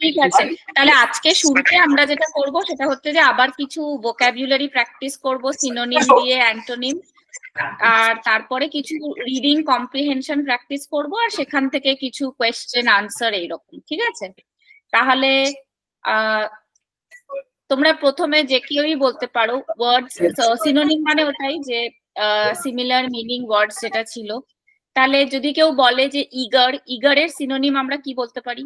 ঠিক আছে, তাহলে আজকে শুরুতে আমরা যেটা করব সেটা হচ্ছে যে আবার কিছু ভোকাবুলারি প্র্যাকটিস করব, সিনোনিম দিয়ে, অ্যান্টোনিম, আর তারপরে কিছু রিডিং কম্প্রিহেনশন প্র্যাকটিস করব, আর সেখান থেকে কিছু কোয়েশ্চেন আনসার এইরকম। ঠিক আছে, তাহলে তোমরা প্রথমে যে কেউই বলতে পারো ওয়ার্ডস। সিনোনিম মানে ওটাই যে সিমিলার মিনিং ওয়ার্ডস যেটা ছিল। তাহলে যদি কেউ বলে যে ইগার, ইগারের সিনোনিম আমরা কি বলতে পারি?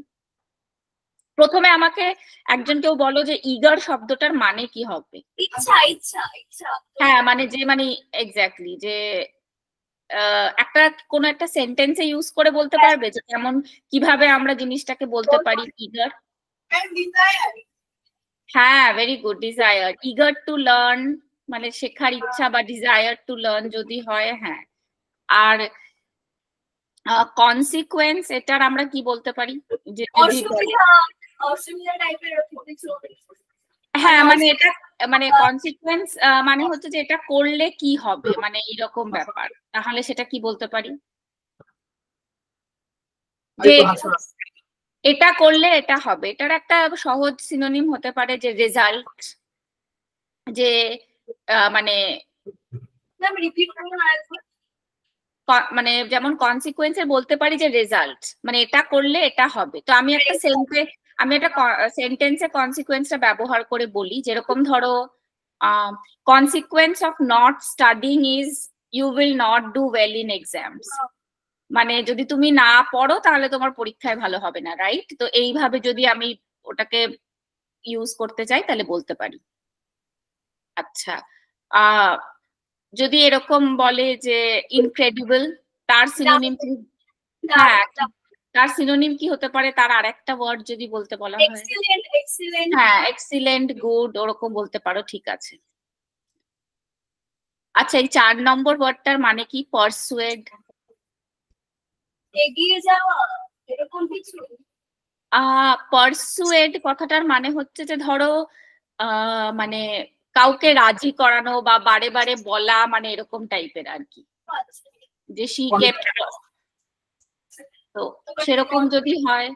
প্রথমে আমাকে একজন কেউ বলো যে ইগার শব্দটার মানে কি হবে? ইচ্ছা, ইচ্ছা, ইচ্ছা। হ্যাঁ, মানে যে মানে এক্স্যাক্টলি যে একটা কোন একটা সেন্টেন্সে ইউজ করে বলতে পারবে যে কেমন কিভাবে আমরা জিনিসটাকে বলতে পারি ইগার? হ্যাঁ, very good, desire. Eager to learn মানে শেখার ইচ্ছা, বা ডিজায়ার টু লার্ন যদি হয়। হ্যাঁ, আর কনসিকুয়েন্স এটার আমরা কি বলতে পারি? যে হ্যাঁ, মানে এটা মানে কনসিকুয়েন্স মানে হচ্ছে যে এটা করলে কি হবে, মানে এরকম ব্যাপার। তাহলে সেটা কি বলতে পারি? যে এটা করলে এটা হবে, এটার একটা সহজ সিনোনিম হতে পারে যে রেজাল্ট। যে মানে মানে যেমন কনসিকুয়েন্সে বলতে পারি যে রেজাল্ট, মানে এটা করলে এটা হবে। তো আমি একটা সেন্টেন্সে কনসিকুয়েন্সটা ব্যবহার করে বলি, যেরকম ধরো consequence of not studying is you will not do well in exams. মানে যদি তুমি না পড়ো তাহলে তোমার পরীক্ষায় ভালো হবে না, রাইট? তো এইভাবে যদি আমি ওটাকে ইউজ করতে চাই তাহলে বলতে পারি। আচ্ছা, যদি এরকম বলে যে ইনক্রেডিবল, তার সিনোনিম কি? হ্যাঁ, তার সিনোনিম কি হতে পারে? তার আরেকটা ওয়ার্ড যদি বলতে বলা হয়। হ্যাঁ, এক্সিলেন্ট, গুড, ওরকম বলতে পারো। ঠিক আছে। আচ্ছা, এই 4 নম্বর ওয়ার্ডটার মানে কি? পারসুয়েড, এগিয়ে যাওয়া, এরকম কিছু। পারসুয়েড কথাটার মানে হচ্ছে যে ধরো মানে কাউকে রাজি করানো বা বারে বারে বলা, মানে এরকম টাইপের আর কি। যে শি কেপ্ট, তো সেরকম যদি হয়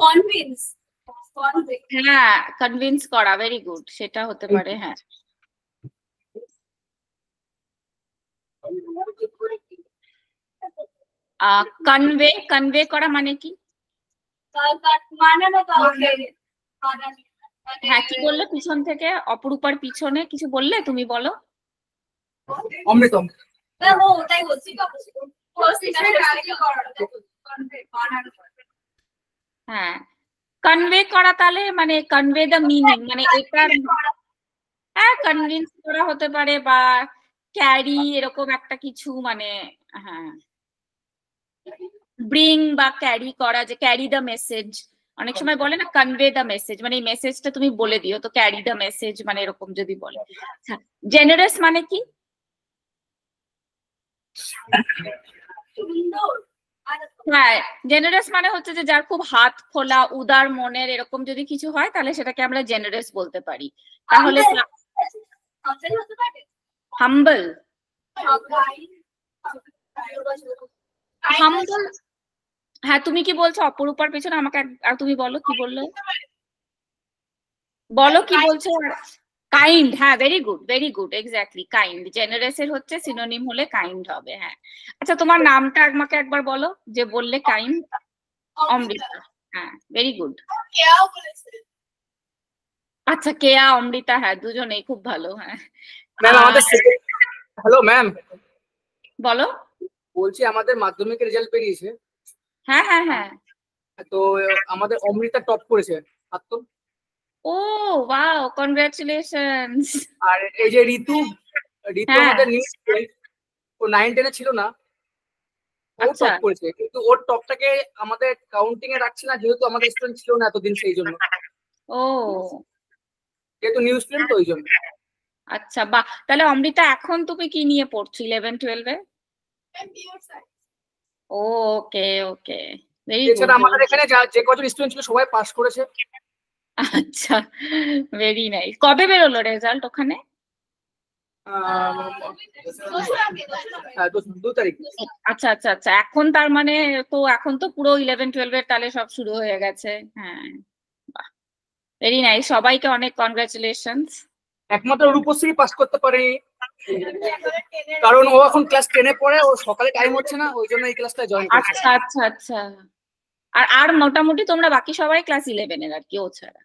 কনভিন্স। হ্যাঁ, কনভিন্স করা, ভেরি গুড, সেটা হতে পারে। হ্যাঁ, কনভে, কনভে করা মানে কি? হ্যাঁ, কি বললে পিছন থেকে? অপরূপার পিছনে কিছু বললে, তুমি বলো। অমৃতম। হ্যাঁ, কনভে করা, তাহলে মানে কনভে দ্য মিনিং, মানে এটার হ্যাঁ কনভিন্স করা হতে পারে, বা ক্যারি এরকম একটা কিছু, মানে হ্যাঁ ব্রিং বা ক্যারি করা, যে ক্যারি দ্য মেসেজ। অনেক সময় বলে না কনভে দ্য মেসেজ, মানে এই মেসেজটা তুমি বলে দিও, তো ক্যারি দ্য মেসেজ মানে এরকম যদি বলে। আচ্ছা, জেনারেস মানে কি? হ্যাঁ, জেনারেস মানে হচ্ছে যে যার খুব হাত খোলা, উদার মনের, এরকম যদি কিছু হয় তাহলে সেটাকে আমরা জেনারেস বলতে পারি। তাহলে হাম্বল, হাম্বল। হ্যাঁ, তুমি কি বলছো অপরূপার পেছনে? আমাকে আর তুমি বলো, কি বললে? বলো কি বলছো? কাইন্ড, হ্যাঁ, very good, very good, exactly, kind. Generous এর হচ্ছে সিনোনিম হলে কাইন্ড হবে। হ্যাঁ, আচ্ছা, তোমার নামটা আমাকে একবার বলো, যে বললে কাইন্ড। অমৃতা, হ্যাঁ, ভেরি গুড। আচ্ছা, কেয়া, অমৃতা, হ্যাঁ, দুজনেই খুব ভালো। হ্যাঁ, হ্যালো ম্যাম, বলো। বলছি আমাদের মাধ্যমিক রেজাল্ট বেরিয়েছে। হ্যাঁ হ্যাঁ হ্যাঁ, তো আমাদের অমৃতা টপ করেছে। ও ওয়াও, কনগ্রাচুলেশনস। আর এই যে ঋতু, ঋতু আমাদের ও 9-10 ছিল না, ও টপ করেছে, কিন্তু ওর টপটাকে আমাদের কাউন্টিং এ রাখছে না, যেহেতু আমাদের স্টুডেন্ট ছিল না এতদিন, সেই জন্য। ও, যেহেতু নিউ স্টুডেন্ট তো ওই জন্য। আচ্ছা, বাহ। তাহলে অমৃতা, এখন তুমি কি নিয়ে পড়ছো 11-12 এ? ওকে ওকে, ভেরি গুড। এছাড়া আমাদের এখানে যে কজন স্টুডেন্ট ছিল সবাই পাস করেছে। আচ্ছা, ভেরি নাইস। কবে বেরোলো রেজাল্ট ওখানে? 2 তারিখ। আচ্ছা আচ্ছা আচ্ছা, এখন তার মানে তো এখন তো পুরো 11-12 এর তালে সব শুরু হয়ে গেছে। হ্যাঁ, ভেরি নাইস, সবাইকে অনেক কনগ্রাচুলেশনস। একমাত্র রূপশ্রী পাস করতে পারেনি, কারণ ও এখন ক্লাস 10 এ পড়ে, ও সকালে টাইম হচ্ছে না, ওই জন্য এই ক্লাসটা জয়েন করছে। আচ্ছা আচ্ছা আচ্ছা, আর মোটামুটি তোমরা বাকি সবাই ক্লাস 11 এর আর কি, ও ছাড়া।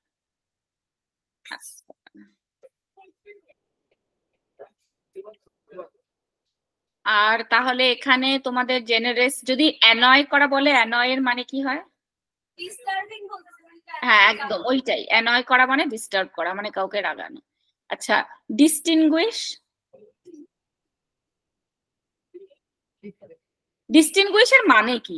আর তাহলে এখানে তোমাদের জেনারেস, যদি অ্যানয় করা বলে, অ্যানয় এর মানে কি হয়? হ্যাঁ একদম ওইটাই, অ্যানয় করা মানে ডিস্টার্ব করা, মানে কাউকে রাগানো। আচ্ছা, ডিস্টিংগুইশ, ডিস্টিংগুইশের মানে কি?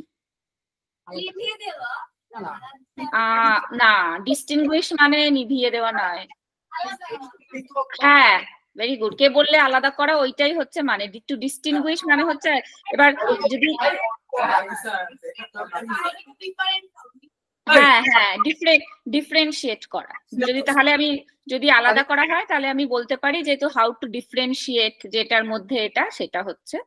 না, ডিস্টিংগুইশ মানে নিভিয়ে দেওয়া নয়। হ্যাঁ, ভেরি গুড, কে বললে আলাদা করা, ওইটাই হচ্ছে মানে। টু ডিস্টিংগুইশ মানে হচ্ছে, এবার যদি হ্যাঁ হ্যাঁ ডিফারেন্সিয়েট করা, যদি তাহলে আমি যদি আলাদা করা হয় তাহলে আমি বলতে পারি যেহেতু হাউ টু ডিফারেন্সিয়েট, যেটার মধ্যে এটা, সেটা হচ্ছে।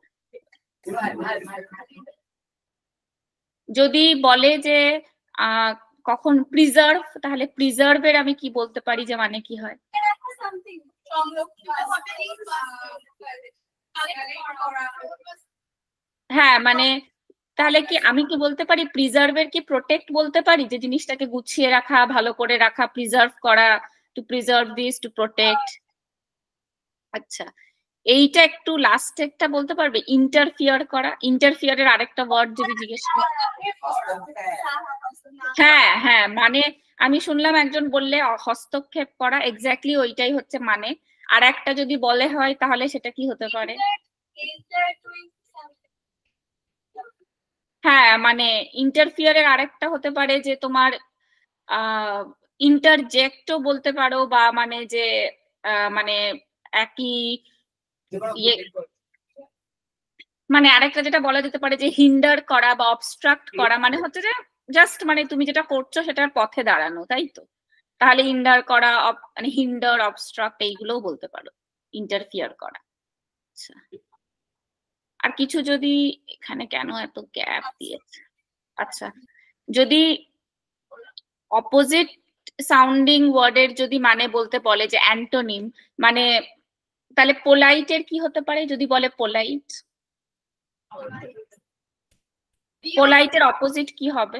যদি বলে যে কখন প্রিজার্ভ, তাহলে প্রিজার্ভের আমি কি বলতে পারি যে মানে কি হয়? হ্যাঁ মানে তাহলে কি আমি কি বলতে পারি, প্রিজার্ভের কি প্রোটেক্ট বলতে পারি, যে জিনিসটাকে গুছিয়ে রাখা, ভালো করে রাখা, প্রিজার্ভ করা, two preserve this, to protect. আচ্ছা, এইটা একটু লাস্ট একটা বলতে পারবে, ইন্টারফিয়ার করা। ইন্টারফিয়ারের আরেকটা ওয়ার্ড যদি জিজ্ঞেস করি। হ্যাঁ হ্যাঁ, মানে আমি শুনলাম একজন বললে হস্তক্ষেপ করা, এক্স্যাক্টলি ওইটাই হচ্ছে মানে। আর একটা যদি বলে হয় তাহলে সেটা কি হতে পারে? হ্যাঁ, মানে ইন্টারফিয়ারের আরেকটা হতে পারে যে তোমার ইন্টারজেক্টও বলতে পারো, বা মানে যে মানে একই মানে আরেকটা যেটা বলা যেতে পারে যে হিন্ডার করা বা অবস্ট্রাক্ট করা, মানে হচ্ছে যে জাস্ট মানে তুমি যেটা করছো সেটার পথে দাঁড়ানো, তাই তো? তাহলে হিন্ডার করা, মানে হিন্ডার, অবস্ট্রাক্ট এইগুলোও বলতে পারো, ইন্টারফিয়ার করা। আচ্ছা, আর কিছু যদি, এখানে কেন এত গ্যাপ দিয়েছে? আচ্ছা, যদি অপোজিট সাউন্ডিং ওয়ার্ডের যদি মানে বলতে বলে যে অ্যান্টোনিম, মানে তাহলে পোলাইটের কি হতে পারে? যদি বলে পোলাইট, পোলাইটের অপোজিট কি হবে?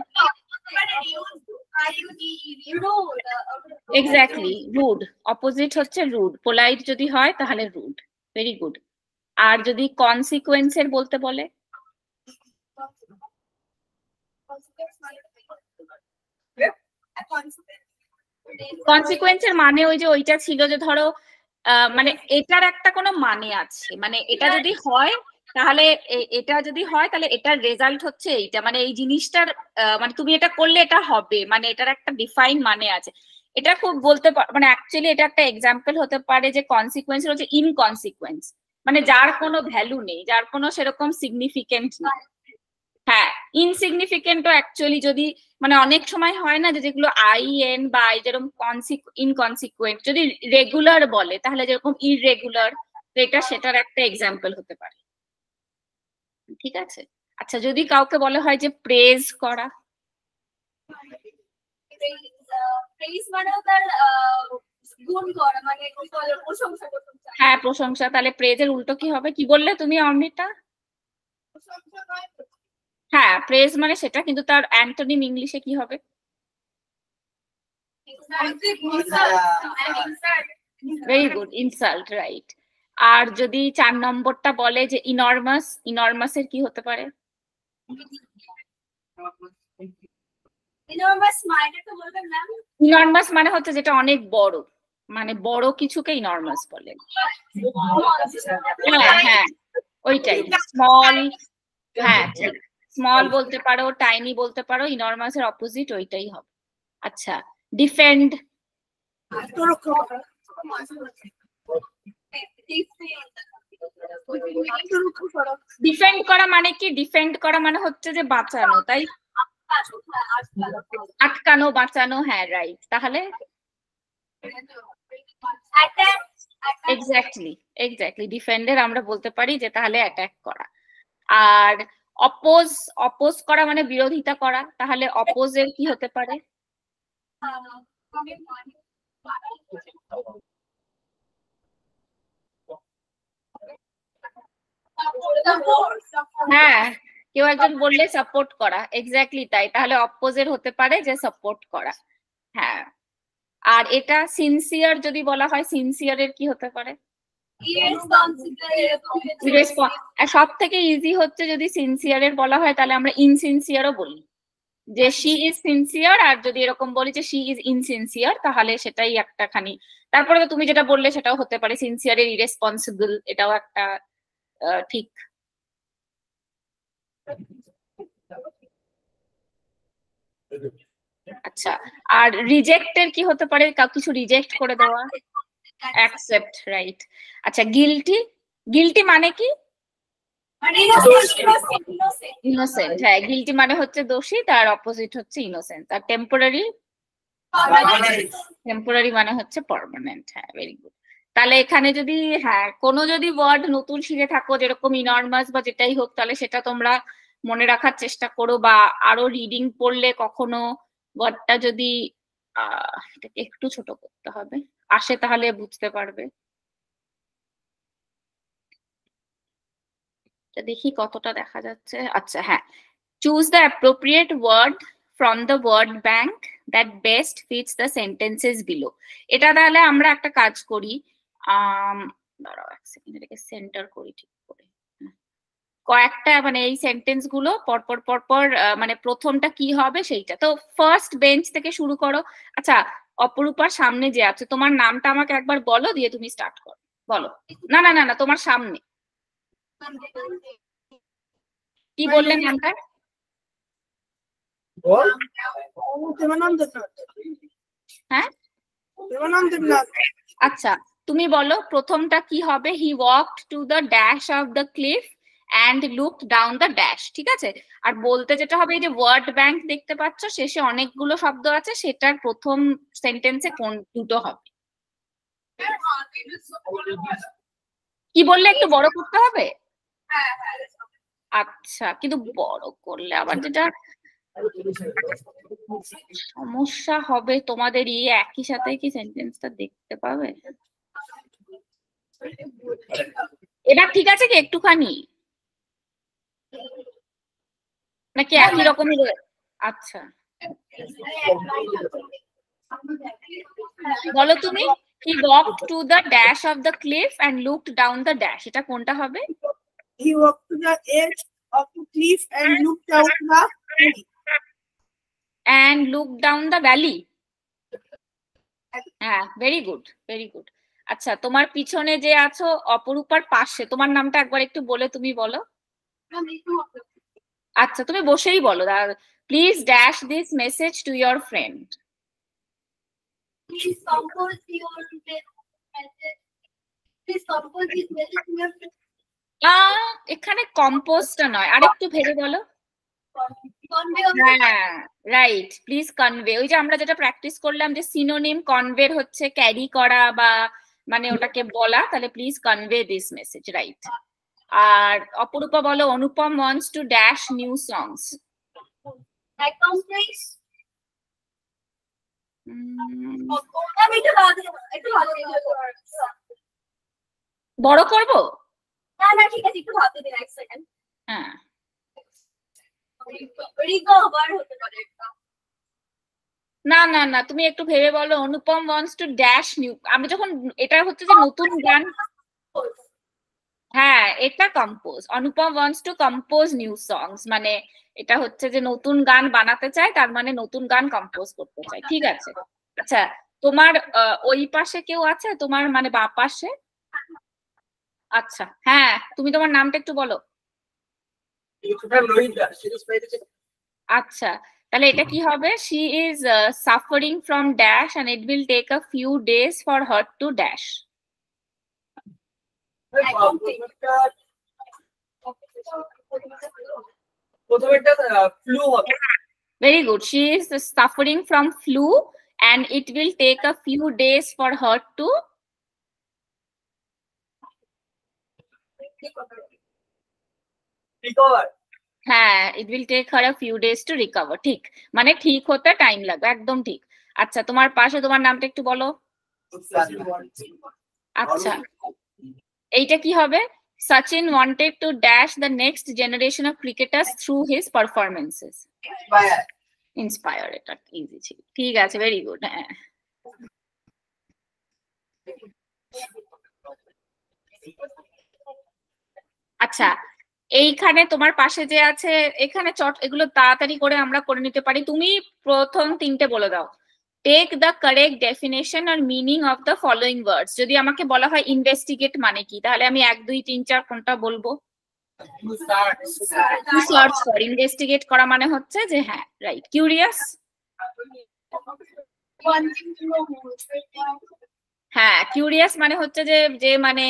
Exactly, rude. অপোজিট হচ্ছে রুড, পোলাইট যদি হয় তাহলে রুড। Very good. আর যদি কনসিকুয়েন্সের বলতে বলে? কনসিকুয়েন্সের মানে ওই যে ওইটা ছিল যে ধরো মানে এটার একটা কোনো মানে আছে, মানে এটা যদি হয় তাহলে এটা যদি হয় তাহলে এটার রেজাল্ট হচ্ছে এইটা, মানে এই জিনিসটার মানে তুমি এটা করলে এটা হবে, মানে এটার একটা ডিফাইন মানে আছে। এটা খুব বলতে মানে অ্যাকচুয়ালি এটা একটা এক্সাম্পল হতে পারে যে কনসিকুয়েন্স হচ্ছে ইনকনসিকুয়েন্স, মানে যার কোনো ভ্যালু নেই, যার কোনো সেরকম সিগনিফিকেন্ট নেই। হ্যাঁ, ইনসিগনিফিকেন্টও অ্যাকচুয়ালি যদি মানে অনেক সময় হয় না যে যেগুলো আইএন বা যেরকম ইনকনসিকুয়েন্ট যদি রেগুলার বলে তাহলে যেরকম ইররেগুলার, এটা সেটার একটা এক্সাম্পল হতে পারে। ঠিক আছে। আচ্ছা, যদি কাউকে বলা হয় যে প্রেজ করা? হ্যাঁ, প্রশংসা। তাহলে প্রেজের উল্টো কি হবে? কি বললে তুমি অমৃতা? হ্যাঁ, প্রেজ মানে সেটা, কিন্তু তার অ্যান্টোনিম ইংলিশে কি হবে? Very good, insult, right. আর যদি 4 নম্বরটা বলে যে ইনরমাস, ইনরমাসের কি হতে পারে? ইনরমাস মানে হচ্ছে যেটা অনেক বড়, মানে বড় কিছুকে ইনরমাস বলে। হ্যাঁ হ্যাঁ, ওইটাই। স্মল, হ্যাঁ ঠিক, স্মল বলতে পারো, টাইনি বলতে পারো, ইনরমাসের অপোজিট ওইটাই হবে। আচ্ছা, ডিফেন্ড? ডিফেন্ড করা মানে কি? ডিফেন্ড করা মানে হচ্ছে যে বাঁচানো, তাই? আটকানো, বাঁচানো, হ্যাঁ রাইট। তাহলে এক্স্যাক্টলি ডিফেন্ডের আমরা বলতে পারি যে তাহলে অ্যাটাক করা। আর অপোজ করা মানে বিরোধিতা করা, তাহলে অপোজের কি হতে পারে? হ্যাঁ, কেউ একজন বললে সাপোর্ট করা, এক্স্যাক্টলি তাই, তাহলে অপোজের হতে পারে যে সাপোর্ট করা। হ্যাঁ, আর এটা সিনসিয়ার যদি বলা হয়, সিনসিয়ারের কি হতে পারে? সব থেকে ইজি হচ্ছে যদি সিনসিয়ারের বলা হয় তাহলে আমরা ইনসিনসিয়ারও বলি, যে শি ইজ সিনসিয়ার, আর যদি এরকম বলি যে শি ইজ ইনসিনসিয়ার তাহলে সেটাই একটা খানি। তারপরে তো তুমি যেটা বললে সেটাও হতে পারে, সিনসিয়ারের ইরেসপন্সিবল, এটাও একটা ঠিক। আচ্ছা, আর রিজেক্টের কি হতে পারে? কিছু রিজেক্ট করে দেওয়া, অ্যাকসেপ্ট, রাইট। আচ্ছা, গিল্টি মানে কি? ইনোসেন্ট। হ্যাঁ, গিল্টি মানে হচ্ছে দোষী, তার অপোজিট হচ্ছে ইনোসেন্ট। আর টেম্পোরারি মানে হচ্ছে পার্মানেন্ট। হ্যাঁ, ভেরি গুড। তাহলে এখানে যদি কোনো যদি ওয়ার্ড নতুন শিখে থাকো, যেরকম ইনর্মাস বা যেটাই হোক, তাহলে সেটা তোমরা মনে রাখার চেষ্টা করো, বা আরো রিডিং পড়লে কখনো ওয়ার্ডটা যদি এটাকে একটু ছোট করতে হবে আসে তাহলে বুঝতে পারবে। দেখি কতটা দেখা যাচ্ছে। আচ্ছা, হ্যাঁ, choose the appropriate word from the word bank that best fits the sentences below. এটা তাহলে আমরা একটা কাজ করি, দাঁড়াও এক সেকেন্ড, এটাকে সেন্টার করি ঠিক করে। কয়েকটা মানে এই সেন্টেন্স গুলো পরপর মানে প্রথমটা কি হবে সেইটা। তো ফার্স্ট বেঞ্চ থেকে শুরু করো। আচ্ছা, অপরূপার সামনে যে আছে, তোমার নামটা আমাকে একবার বলো, দিয়ে তুমি স্টার্ট করো। বলো। না না না না, তোমার সামনে কি বললেন নামটা? হ্যাঁ, আচ্ছা, তুমি বলো প্রথমটা কি হবে? He walked to the dash of the cliff and looked down the dash. ঠিক আছে, আর বলতে যেটা হবে, এই যে ওয়ার্ড ব্যাংক দেখতে পাচ্ছ, শেষে অনেকগুলো শব্দ আছে, সেটার প্রথম সেন্টেন্সে কোন দুটো হবে? কি বললে? একটু বড় করতে হবে? আচ্ছা, কিন্তু বড় করলে আবার যেটা সমস্যা হবে তোমাদেরই, একই সাথে কি সেন্টেন্সটা দেখতে পাবে? এটা ঠিক আছে কি একটুখানি, নাকি একই রকমই? আচ্ছা, বলো তুমি। He walked to the dash of the cliff and looked down the dash. এটা কোনটা হবে? He walked to the edge of the cliff and looked down the valley. And looked down the valley. হ্যাঁ, very good, very good. আচ্ছা, তোমার পিছনে যে আছো অপরূপার পাশে, তোমার নামটা একবার একটু বলে তুমি বলো। আচ্ছা, তুমি বসেই বলো। Please dash this message to your friend. Please compose your message. Please compose this message to your friend. এখানে কম্পোজটা নয়, আরেকটু ভেবে বলো। হ্যাঁ, রাইট, প্লিজ কনভে। ওই যে আমরা যেটা প্র্যাকটিস করলাম যে সিনোনিম কনভের হচ্ছে ক্যারি করা বা মানে ওটাকে বলা, তাহলে please convey this message, right. আর অপরূপা বলো, Anupam wants to dash new songs. বড় করবো? না ঠিক আছে, একটু ভাবতে দিন এক সেকেন্ড। হ্যাঁ, না না না, তুমি একটু ভেবে বলো। Anupam wants to dash new, আমি যখন এটা হচ্ছে যে নতুন গান, হ্যাঁ এটা compose. Anupam wants to compose new songs, মানে এটা হচ্ছে যে নতুন গান বানাতে চায়, তার মানে নতুন গান কম্পোজ করতে চায়। ঠিক আছে। আচ্ছা, তোমার ওই পাশে কেউ আছে, তোমার মানে বাঁ পাশে? আচ্ছা, হ্যাঁ, তুমি তোমার নামটা একটু বলো। আচ্ছা, তাহলে এটা কি হবে? she is suffering from dash and it will take a few days for her to dash. Very good. She is suffering from flu and it will take a few days for her to হ্যাঁ, it will take her a few days to recover. ঠিক, মানে ঠিক হতে time লাগবে, একদম ঠিক। আচ্ছা, তোমার পাশে তোমার নামটা একটু বলো। আচ্ছা, এইটা কি হবে? Sachin wanted to dash the next generation of cricketers through his performances. Inspire, এটা ইজি ছিল। ঠিক আছে, ভেরি গুড। হ্যাঁ, আচ্ছা, এইখানে তোমার পাশে যে আছে, এখানে এগুলো তাড়াতাড়ি করে আমরা করে নিতে পারি। তুমি প্রথম তিনটে বলে দাও। টেক দ্য কারেক্ট ডেফিনেশন আর meaning of the following words. যদি আমাকে বলা হয় ইনভেস্টিগেট মানে কি, তাহলে আমি 1 2 3 4 কোনটা বলবো? Search for. ইনভেস্টিগেট করা মানে হচ্ছে যে, হ্যাঁ রাইট, কিউরিয়াস। হ্যাঁ, কিউরিয়াস মানে হচ্ছে যে যে মানে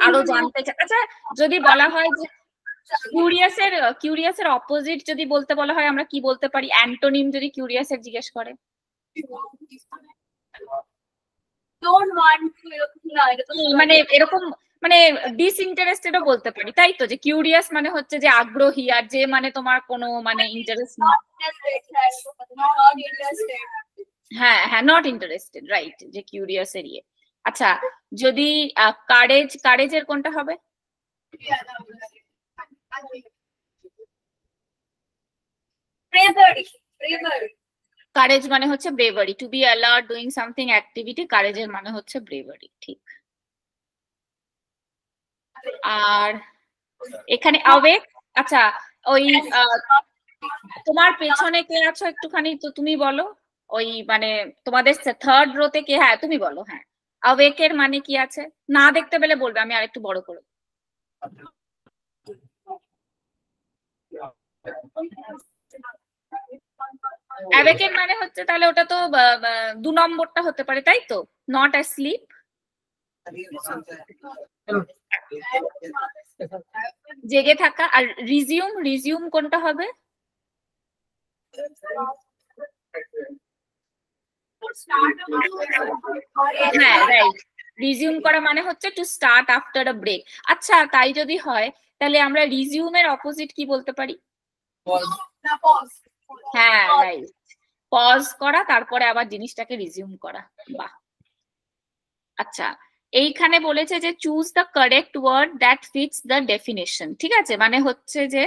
আরো জানতে চায়। আচ্ছা, যদি বলা হয় যে কিউরিয়াসের অপোজিট যদি বলতে বলা হয়, আমরা কি বলতে পারি? অ্যান্টোনিম যদি কিউরিয়াসের জিজ্ঞেস করে, মানে এরকম, মানে ডিসইন্টারেস্টেডও বলতে পারি, তাই তো? যে কিউরিয়াস মানে হচ্ছে যে আগ্রহী, আর যে মানে তোমার কোনো মানে ইন্টারেস্ট নেই। হ্যাঁ হ্যাঁ, নট ইন্টারেস্টেড, রাইট, যে কিউরিয়াস এর ইয়ে। আচ্ছা, যদি কারেজের কোনটা হবে? কারেজ মানে হচ্ছে bravery. To be alert doing something activity, কারেজের মানে হচ্ছে ব্রেভারি। ঠিক। আর এখানে অ্যাওয়েক। আচ্ছা, ওই তোমার পেছনে কে আছো একটুখানি তো তুমি বলো। ওই মানে তোমাদের থার্ড রোতে কে? হ্যাঁ, তুমি বলো। হ্যাঁ, অ্যাওয়েক এর মানে কি আছে? না দেখতে পেলে বলবে, আমি আরেকটু বড় করে। অ্যাওয়েকের মানে হচ্ছে, তাহলে ওটা তো 2 নম্বরটা হতে পারে, তাই তো? Not asleep. জেগে থাকা। আর রিজিউম কোনটা হবে? হ্যাঁ রাইট, রিজিউম করা মানে হচ্ছে to start after a break. আচ্ছা, তাই যদি হয় তাহলে আমরা রিজিউমের অপোজিট কি বলতে পারি? হ্যাঁ রাইট, পজ করা, তারপরে আবার জিনিসটাকে রিজিউম করা। বাহ। আচ্ছা, এইখানে বলেছে যে choose the correct word that fits the definition. ঠিক আছে, মানে হচ্ছে যে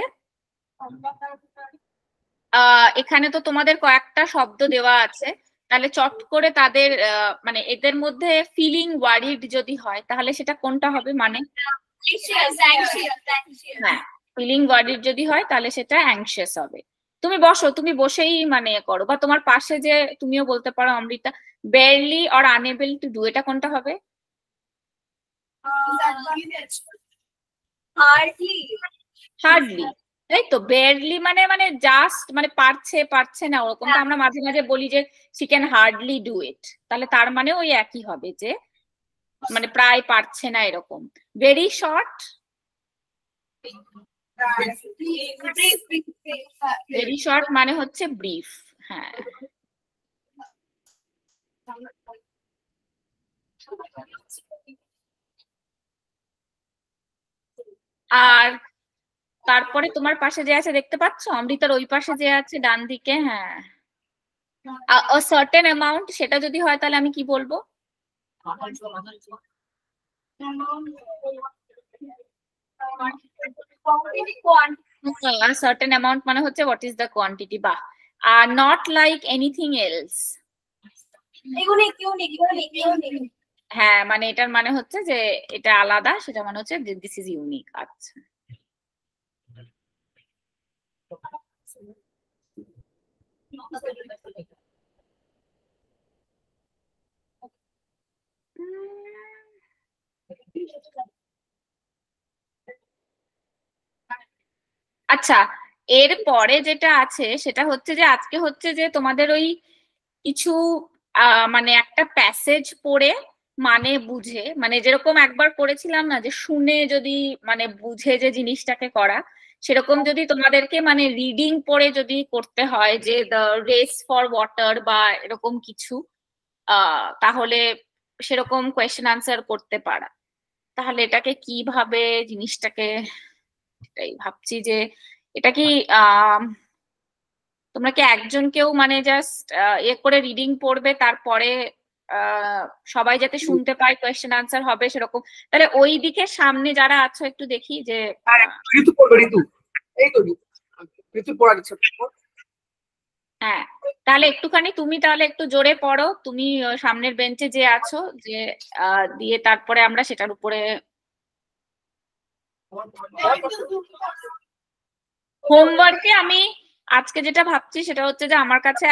এখানে তো তোমাদের কয়েকটা শব্দ দেওয়া আছে, তাহলে চট করে তাদের মানে এদের মধ্যে ফিলিং ওয়ারিড যদি হয় তাহলে সেটা কোনটা হবে? মানে হ্যাঁ, ফিলিং ওয়ারিড যদি হয় তাহলে সেটা অ্যাংশিয়াস হবে। তুমি বসো, তুমি বসেই মানে করো, বা তোমার পাশে যে তুমিও বলতে পারো Amrita, barely or unable to do, এটা কোনটা হবে? হার্ডলি, তাই তো? বেয়ারলি মানে মানে জাস্ট মানে পারছে না, ওরকম তো আমরা মাঝে মাঝে বলি যে she can hardly do it, তাহলে তার মানে ওই একই হবে, যে মানে প্রায় পারছে না এরকম। ভেরি শর্ট, ভেরি শর্ট মানে হচ্ছে ব্রিফ। হ্যাঁ, আর তারপরে তোমার পাশে যে আছে দেখতে পাচ্ছ, অমৃতার ওই পাশে যে আছে ডান দিকে, হ্যাঁ, a certain amount, সেটা যদি হয় তাহলে আমি কি বলবো? A certain amount মানে হচ্ছে what is the quantity। বা not like anything else, হ্যাঁ, মানে এটার মানে হচ্ছে যে এটা আলাদা, সেটা মানে হচ্ছে দিস ইজ ইউনিক। আচ্ছা, আচ্ছা, এর পরে যেটা আছে সেটা হচ্ছে যে আজকে হচ্ছে যে তোমাদের ওই কিছু মানে একটা প্যাসেজ পড়ে মানে বুঝে, মানে যেরকম একবার করেছিলাম না যে শুনে যদি মানে বুঝে যে জিনিসটাকে করা, সেরকম যদি তোমাদেরকে মানে রিডিং পড়ে যদি করতে হয় যে দ্য রেস ফর ওয়াটার বা এরকম কিছু, তাহলে সেরকম কোয়েশ্চেন আনসার করতে পারা। তাহলে এটাকে কিভাবে জিনিসটাকে এটাই ভাবছি যে এটা কি তোমরা কি একজন কেউ মানে জাস্ট এ করে রিডিং পড়বে, তারপরে সবাই যাতে শুনতে পায় কোয়েশ্চেন আনসার হবে সেরকম? তাহলে ওই দিকে সামনে যারা আছো একটু দেখি যে ঋতু পড়বে, ঋতু এই তো ঋতু পড়া দিচ্ছে। হ্যাঁ, তাহলে একটুখানি তুমি তাহলে একটু জোরে পড়ো, তুমি সামনের বেঞ্চে যে আছো, যে দিয়ে তারপরে আমরা সেটার উপরে হোমওয়ার্কে আমি আজকে যেটা ভাবছি সেটা হচ্ছে যে আমার কাছে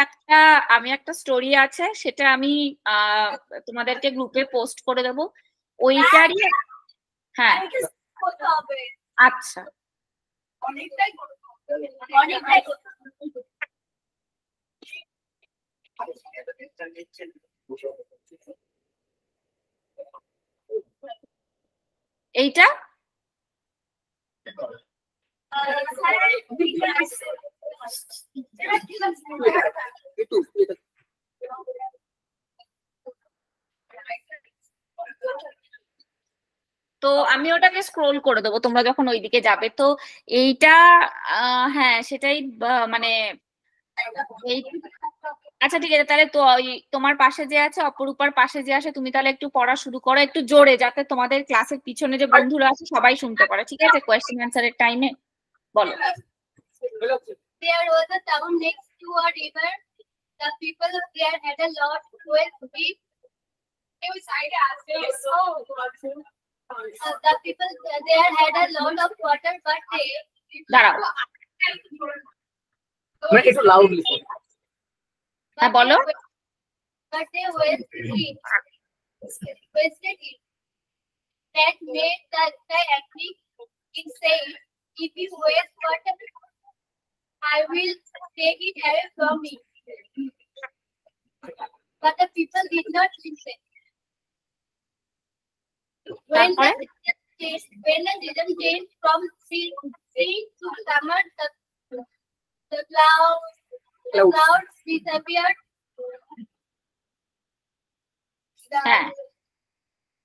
আমি একটা স্টোরি আছে, সেটা আমি তোমাদেরকে গ্রুপে পোস্ট করে দেবো ওইটারই। হ্যাঁ আচ্ছা, এইটা তো আমি ওটাকে স্ক্রোল করে দেবো তোমরা যখন ওইদিকে যাবে। তো এইটা হ্যাঁ সেটাই মানে আচ্ছা ঠিক আছে, তাহলে তো তোমার পাশে যে আছে, অপরূপার পাশে যে আছে, তুমি তাহলে একটু পড়া শুরু করো একটু জোরে, যাতে তোমাদের ক্লাসের পিছনে যে বন্ধুরা আছে সবাই শুনতে পারে, ঠিক আছে? কোয়েশ্চেন অ্যান্সারের টাইমে বলো। There was a town next to a river. The people there had a lot with beef. The people there had a lot of water, but they দাঁড়াও, একটু লাউডলি হ্যাঁ বলো। But they wasted it. That made the sky angry. It said, "If you waste water, I will take it away from me." But the people did not listen. When the season changed from spring to summer, the clouds disappeared.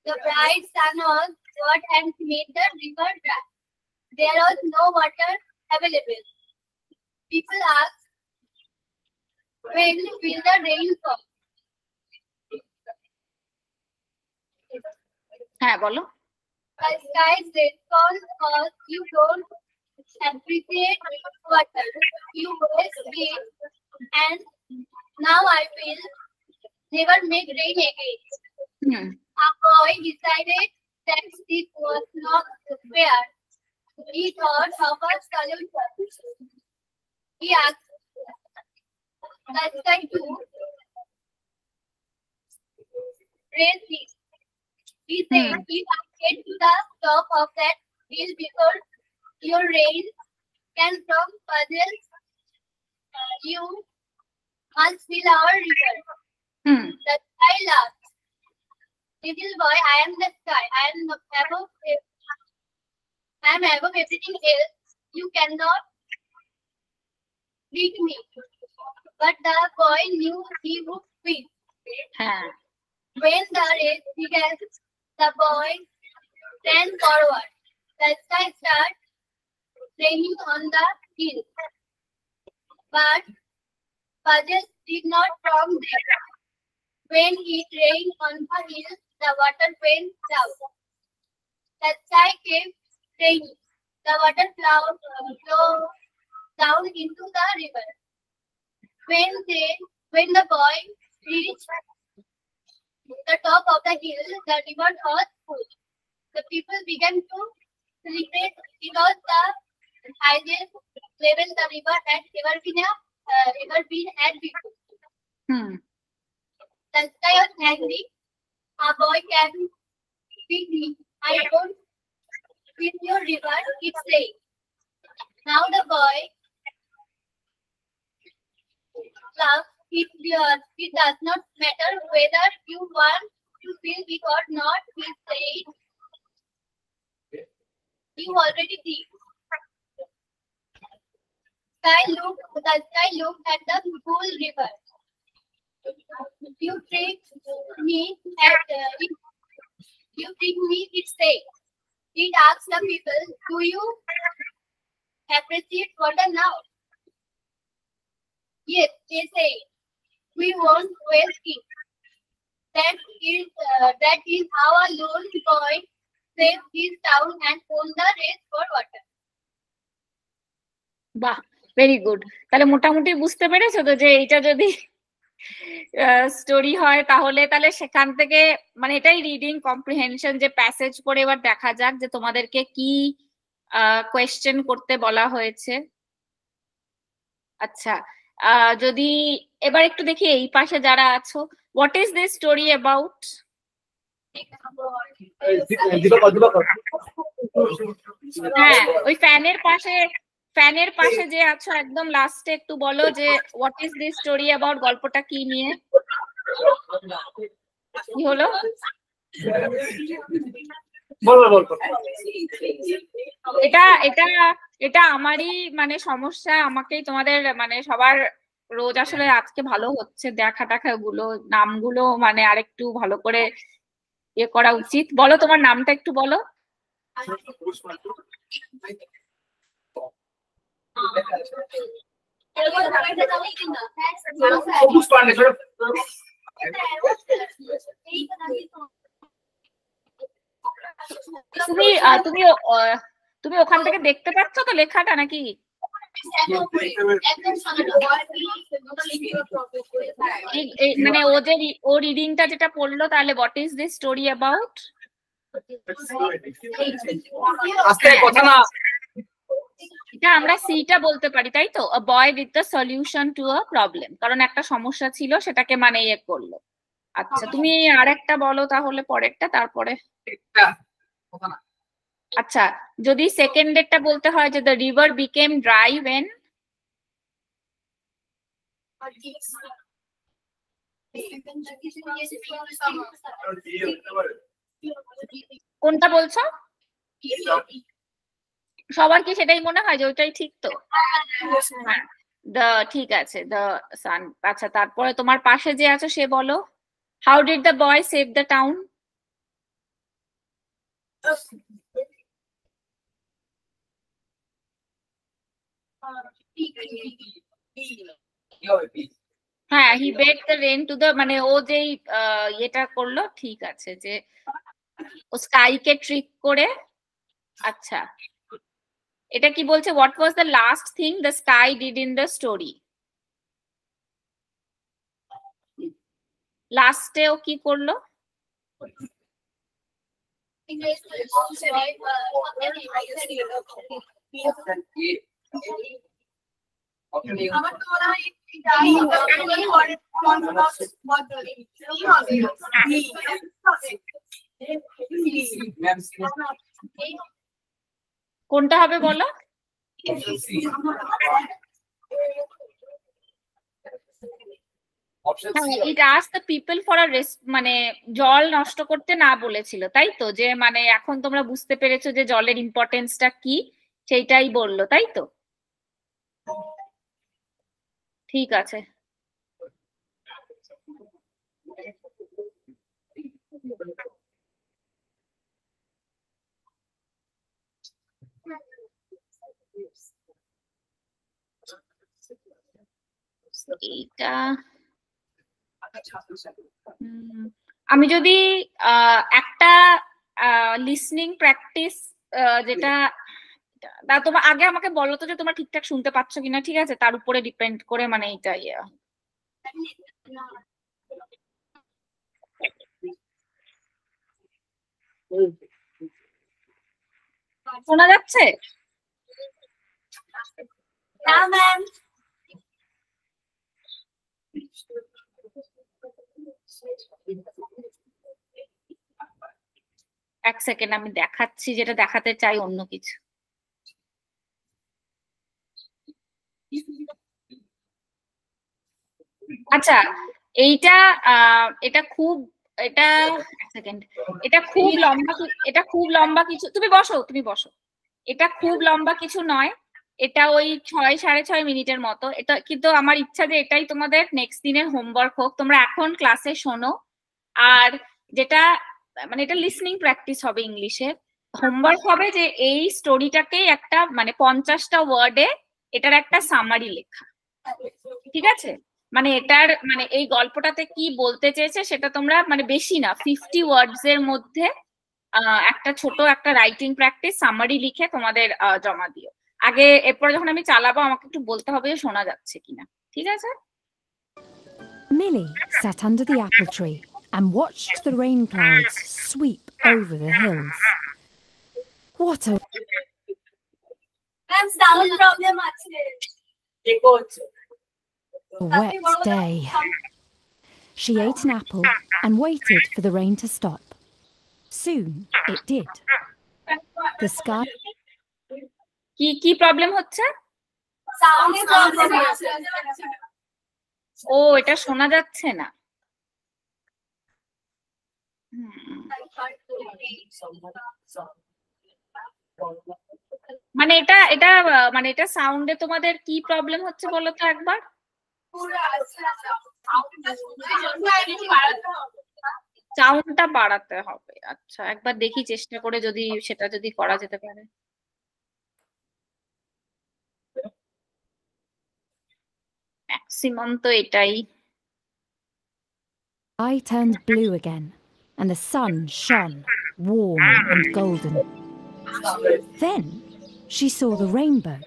The bright sun was hot and made the river dry. There was no water available. People asked, "When will the rain come?" হ্যাঁ বলো। The sky's response was, "You don't appreciate water. You waste it, and now I will never make rain again." A boy decided that this was not fair. He thought of a solution. He asked the sky to raise this. He said, "If I get to the top of that hill before your rain can from puzzles, you must fill our river." The sky laughed. "Little boy, I am the sky. I am above everything else. You cannot beat me." But the boy knew he would win. When the race began, the boy ran forward. The sky started raining on the hill. But puzzles did not from there. When it rained on the hill, the water went down. The sky kept raining. The water flowed down into the river. When the boy reached the top of the hill, the river was full. The people began to celebrate because the highest level the river had ever been at before. The sky was angry. "A boy can beat me. I don't beat your river," it said. Now the boy laughed. It does not matter whether you want to feel it or not," he said. "You already did." The sky looked at the full river. "You tricked me at it. you think me, it say. It asks the people, do you appreciate water now? Yes, they say. We want well king. That is how a lone boy saved his town and won the race for water. বাহ, very good. তাহলে মোটামুটি বুঝতে পেরেছো তো যে এটা যদি story হয় তাহলে সেখান থেকে মানে এটাই রিডিং কম্প্রিহেনশন, যে প্যাসেজ পড়ে এবার দেখা যাক যে তোমাদেরকে কি কোয়েশ্চেন করতে বলা হয়েছে। আচ্ছা, যদি এবার একটু দেখি এই পাশে যারা আছো, what is this story about? হ্যাঁ, ওই ফ্যানের পাশে যে আছো একদম লাস্টে একটু বলো যে what is this story about, গল্পটা কি নিয়ে, কি হলো? এটা আমারই মানে সমস্যা, আমাকেই তোমাদের মানে সবার রোজ আসলে আজকে ভালো হচ্ছে দেখা টাকা গুলো, নামগুলো মানে আরেকটু ভালো করে ইয়ে করা উচিত। বলো তোমার নামটা একটু বলো। তুমি ওখান থেকে দেখতে পাচ্ছ তো লেখাটা নাকি? মানে ও রিডিংটা যেটা পড়লো, তাহলে what is this story about? এটা আমরা সিটা বলতে পারি, তাই তো? A boy with the solution to a problem, কারণ একটা সমস্যা ছিল সেটাকে মানে ইয়ে করলো। আচ্ছা, তুমি আরেকটা বলো তাহলে পরেরটা, তারপরে। আচ্ছা, যদি সেকেন্ডেরটা বলতে হয় যে the river became dry when, কোনটা বলছো? সবার কি সেটাই মনে হয় যে ওইটাই ঠিক? তো ঠিক আছে, দ্য সান। আচ্ছা, তারপরে তোমার পাশে যে আছে সে বলো, how did the boy save the town? হ্যাঁ, হি বেগ দ্য রেন টু দ্য, মানে ও যেই এটা করলো, ঠিক আছে, যে ও স্কাইকে ট্রিক করে। আচ্ছা, এটা কি বলছে? What was the last thing the sky did in the story? লাস্টে ও কি করলো? কোনটা হবে বলো? It asked the people for a rest, মানে জল নষ্ট করতে না বলেছিল, তাই তো? যে মানে এখন তোমরা বুঝতে পেরেছো যে জলের ইম্পর্টেন্সটা কি, সেইটাই বললো, তাই তো? ঠিক আছে। এইটা আমি যদি একটা লিসনিং প্র্যাকটিস, যেটা তোমার আগে আমাকে বলো তো যে তোমরা ঠিকঠাক শুনতে পাচ্ছ কিনা, ঠিক আছে? তার উপরে ডিপেন্ড করে মানে এটা ইয়ে শোনা যাচ্ছে? এক সেকেন্ড, আমি দেখাচ্ছি, যেটা দেখাতে চাই অন্য কিছু। আচ্ছা, এটা খুব লম্বা কিছু, তুমি বসো। এটা খুব লম্বা কিছু নয়, এটা ওই 6-6.5 মিনিটের মতো। এটা কিন্তু আমার ইচ্ছা যে এটাই তোমাদের নেক্সট দিনের হোমওয়ার্ক হোক। তোমরা এখন ক্লাসে শোনো, আর যেটা মানে এটা লিসনিং প্র্যাকটিস হবে ইংলিশে। হোমওয়ার্ক হবে যে এই স্টোরিটাকে একটা মানে 50টা ওয়ার্ডে এটার একটা সামারি লেখা, ঠিক আছে? মানে এটার মানে এই গল্পটাতে কি বলতে চেয়েছে সেটা তোমরা মানে বেশি না 50 ওয়ার্ডস এর মধ্যে একটা ছোট একটা রাইটিং প্র্যাকটিস সামারি লিখে তোমাদের জমা দিও। আগে এরপর যখন আমি চালাবো আমাকে একটু বলতে হবে শোনা যাচ্ছে কিনা, ঠিক আছে? Millie sat under the apple tree and watched the rain clouds sweep over the hills. What a sound problem wet day. She ate an apple and waited for the rain to stop. Soon it did. The sky কি problem হচ্ছে? sound problem ও এটা শোনা যাচ্ছে না। মানে এটা সাউন্ডে তোমাদের কি প্রবলেম হচ্ছে বলো তো একবার। সাউন্ডটা বাড়াতে হবে। আচ্ছা একবার দেখি চেষ্টা করে যদি করা যেতে পারে। ম্যাক্সিমাম তো এটাই। I turned blue again and the sun shone warm and golden. Then she saw the rainbow.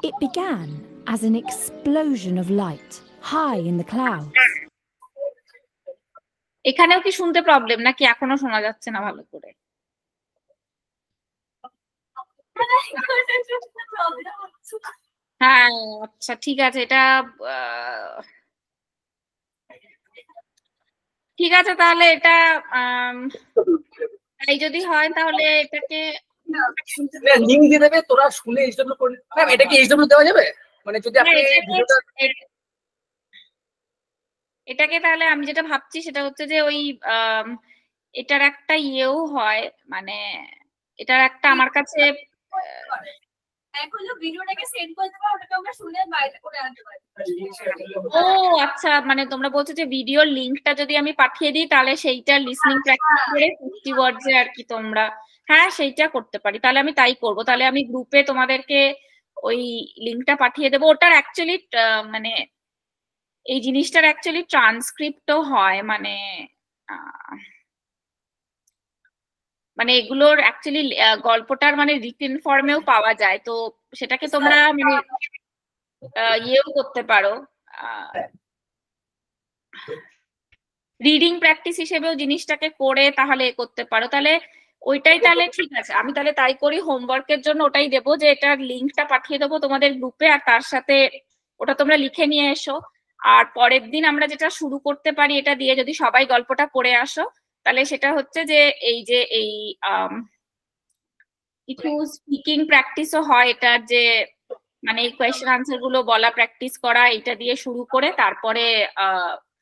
It began as an explosion of light high in the clouds. এখানেও কি শুনতে প্রবলেম নাকি এখনো শোনা যাচ্ছে না ভালো করে? হ্যাঁ আচ্ছা ঠিক আছে, এটা ঠিক আছে তাহলে এটা এই যদি হয় তাহলে এটাকে লিংক দিয়ে দেবে, তোরা শুনে এইচডব্লিউ করে। ম্যাম এটা কি এইচডব্লিউ দেওয়া যাবে? মানে যদি আপনি এটাকে তাহলে আমি যেটা ভাবছি সেটা হচ্ছে যে ওই এটার একটা ইয়েও হয়, মানে এটার একটা আমার কাছে ও আচ্ছা মানে তোমরা বলছো যে ভিডিওর লিংকটা যদি আমি পাঠিয়ে দিই তাহলে সেইটা লিসনিং প্র্যাকটিস করে 50 ওয়ার্ডসে আর কি তোমরা, হ্যাঁ সেইটা করতে পারি। তাহলে আমি তাই করব। তাহলে আমি গ্রুপে তোমাদেরকে ওই লিংকটা পাঠিয়ে দেবো। ওটার অ্যাকচুয়ালি মানে এই জিনিসটার অ্যাকচুয়ালি ট্রান্সক্রিপ্টও হয়, মানে মানে এগুলোর অ্যাকচুয়ালি গল্পটার মানে রিটেন ফর্মেও পাওয়া যায়, তো সেটাকে তোমরা মানে ইয়েও করতে পারো, রিডিং প্র্যাকটিস হিসেবেও জিনিসটাকে করে তাহলে করতে পারো। তাহলে ওইটাই তাহলে ঠিক আছে, আমি তাহলে তাই করি। হোমওয়ার্কের জন্য ওটাই দেবো যে এটার লিঙ্কটা পাঠিয়ে দেবো তোমাদের গ্রুপে, আর তার সাথে ওটা তোমরা লিখে নিয়ে এসো। আর পরের দিন আমরা যেটা শুরু করতে পারি এটা দিয়ে, যদি সবাই গল্পটা পড়ে আসো তাহলে সেটা হচ্ছে যে এই কিছু স্পিকিং প্র্যাকটিসও হয়, এটার যে মানে এই কোয়েশ্চেন আনসার গুলো বলা প্র্যাকটিস করা, এটা দিয়ে শুরু করে তারপরে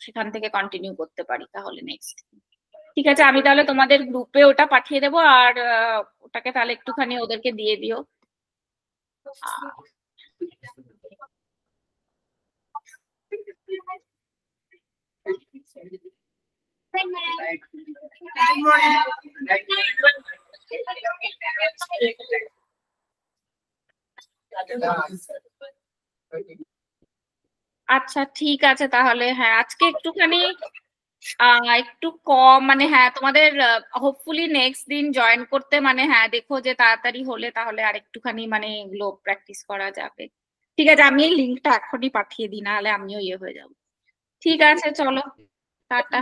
সেখান থেকে কন্টিনিউ করতে পারি তাহলে নেক্সট। ঠিক আছে আমি তাহলে তোমাদের গ্রুপে ওটা পাঠিয়ে দেবো, আর ওটাকে তাহলে একটুখানি ওদেরকে দিয়ে দিও। আচ্ছা ঠিক আছে তাহলে, হ্যাঁ আজকে একটুখানি একটু কম, মানে হ্যাঁ তোমাদের হোপফুলি নেক্সট দিন জয়েন করতে মানে হ্যাঁ দেখো যে তাড়াতাড়ি হলে তাহলে আর একটুখানি মানে এগুলো প্র্যাকটিস করা যাবে। ঠিক আছে আমি এই লিঙ্কটা এখনই পাঠিয়ে দিই, নাহলে আমিও ইয়ে হয়ে যাবো। ঠিক আছে চলো টাটা।